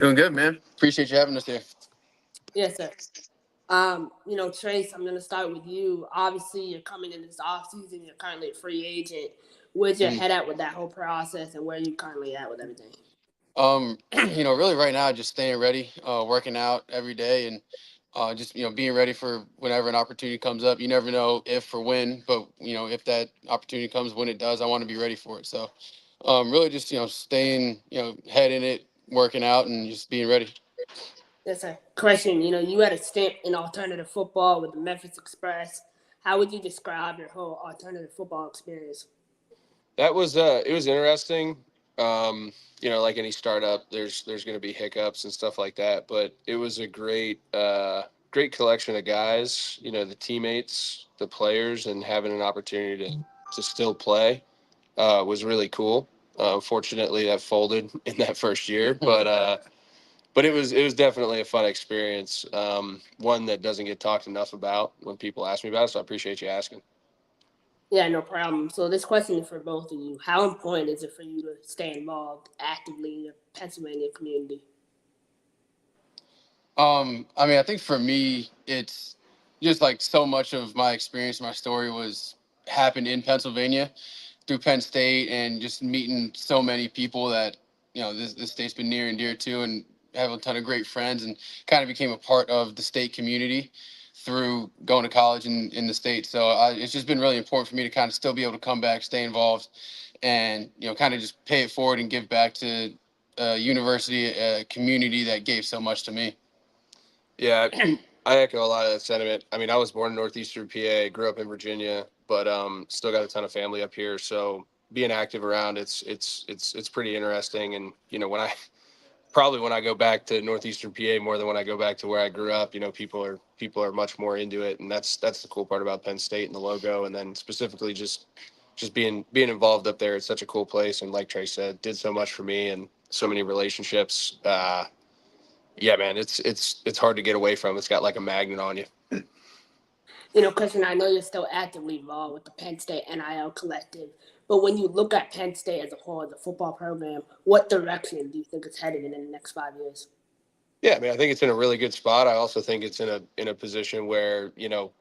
Doing good, man. Appreciate you having us here. Yes, sir. Trace, I'm gonna start with you. Obviously, you're coming in this off season. You're currently a free agent. Where's your Mm. head at with that whole process, and where are you currently at with everything? Really right now, just staying ready, working out every day, and just being ready for whenever an opportunity comes up. You never know if or when, but if that opportunity comes, when it does, I want to be ready for it. So, really just staying head in it, working out, and just being ready. Yes, sir. Question. You had a stint in alternative football with the Memphis Express. How would you describe your whole alternative football experience? That was it was interesting. Like any startup, there's going to be hiccups and stuff like that, but it was a great collection of guys. The teammates, the players, and having an opportunity to still play was really cool. Fortunately, that folded in that first year, but it was definitely a fun experience. One that doesn't get talked enough about when people ask me about it. So I appreciate you asking. Yeah, no problem. So this question is for both of you. How important is it for you to stay involved actively in your Pennsylvania community? I think for me, it's just like so much of my experience, my story was happened in Pennsylvania through Penn State, and just meeting so many people that this state's been near and dear to, and have a ton of great friends, and kind of became a part of the state community through going to college in the state. So it's just been really important for me to kind of still be able to come back, stay involved, and kind of just pay it forward and give back to a university, a community that gave so much to me. Yeah, I echo a lot of that sentiment. I mean, I was born in northeastern PA, grew up in Virginia, but still got a ton of family up here. So being active around, it's pretty interesting. And when I probably when I go back to northeastern PA more than when I go back to where I grew up, people are much more into it, and that's the cool part about Penn State and the logo, and then specifically just being involved up there. It's such a cool place, and like Trey said, did so much for me and so many relationships. Yeah, man, it's hard to get away from. It's got like a magnet on you. Christian, I know you're still actively involved with the Penn State NIL collective, but when you look at Penn State as a whole, as a football program, what direction do you think it's headed in the next 5 years? Yeah, I mean, I think it's in a really good spot. I also think it's in a position where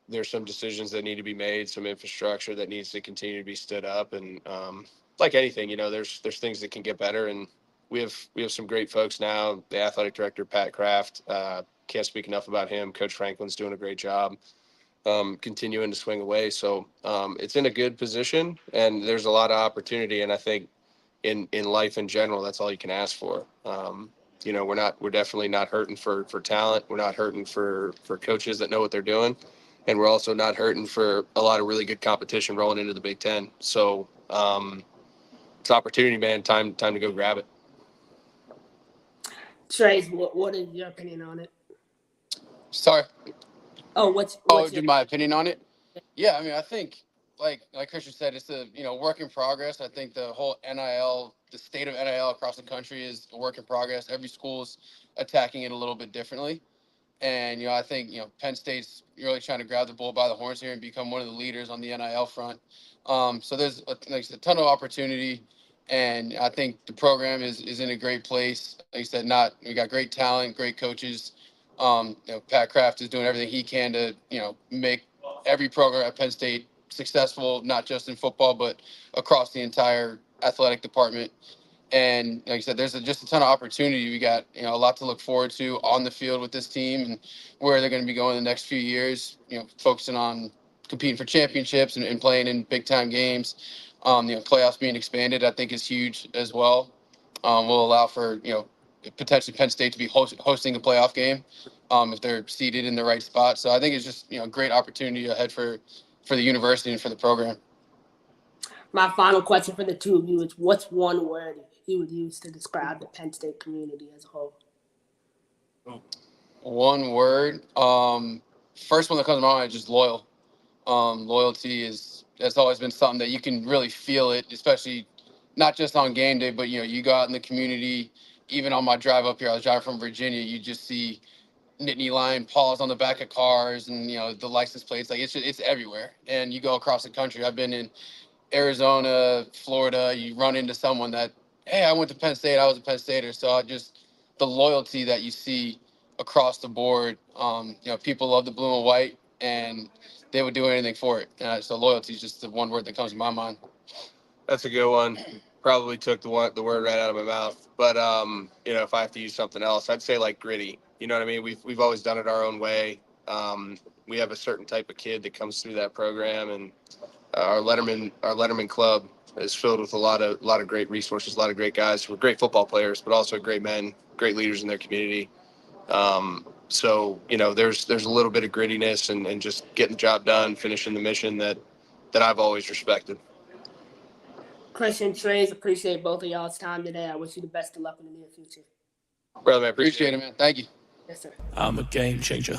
there's some decisions that need to be made, some infrastructure that needs to continue to be stood up, and like anything, there's things that can get better, and we have some great folks now. The athletic director Pat Kraft, can't speak enough about him. Coach Franklin's doing a great job, continuing to swing away. So it's in a good position, and there's a lot of opportunity. And I think in life in general, that's all you can ask for. We're definitely not hurting for talent. We're not hurting for coaches that know what they're doing, and we're also not hurting for a lot of really good competition rolling into the Big Ten. So it's opportunity, man. Time to go grab it. Trace, what is your opinion on it? Sorry. Oh, what's your Just my opinion on it. Yeah, I think like Christian said, it's a work in progress. I think the whole NIL, the state of NIL across the country is a work in progress. Every school's attacking it a little bit differently, and I think Penn State's really trying to grab the bull by the horns here and become one of the leaders on the NIL front. So there's a ton of opportunity, and I think the program is in a great place. Like you said, not we got great talent, great coaches. Pat Kraft is doing everything he can to make every program at Penn State successful, not just in football but across the entire athletic department. And like I said, there's just a ton of opportunity. We got a lot to look forward to on the field with this team, and where they're going to be going in the next few years. Focusing on competing for championships and playing in big time games. Playoffs being expanded, I think, is huge as well. Will allow for potentially Penn State to be hosting a playoff game if they're seated in the right spot. So I think it's just a great opportunity ahead for the university and for the program. My final question for the two of you is: what's one word you would use to describe the Penn State community as a whole? One word. First one that comes to mind is just loyal. Loyalty has always been something that you can really feel it, especially not just on game day, but you go out in the community. Even on my drive up here, I was driving from Virginia. You just see Nittany Lion paws on the back of cars, and the license plates. Like it's everywhere. And you go across the country. I've been in Arizona, Florida. You run into someone that, hey, I went to Penn State. I was a Penn Stater. So the loyalty that you see across the board. People love the blue and white, and they would do anything for it. So loyalty is just the one word that comes to my mind. That's a good one. Probably took the word right out of my mouth. But if I have to use something else, I'd say like gritty. You know what I mean? We've always done it our own way. We have a certain type of kid that comes through that program, and our Letterman club is filled with a lot of great resources, a lot of great guys who are great football players, but also great men, great leaders in their community. So there's a little bit of grittiness and just getting the job done, finishing the mission that I've always respected. Christian, Trace, appreciate both of y'all's time today. I wish you the best of luck in the near future. Brother, man, Appreciate it, man. Thank you. Yes, sir. I'm a game changer.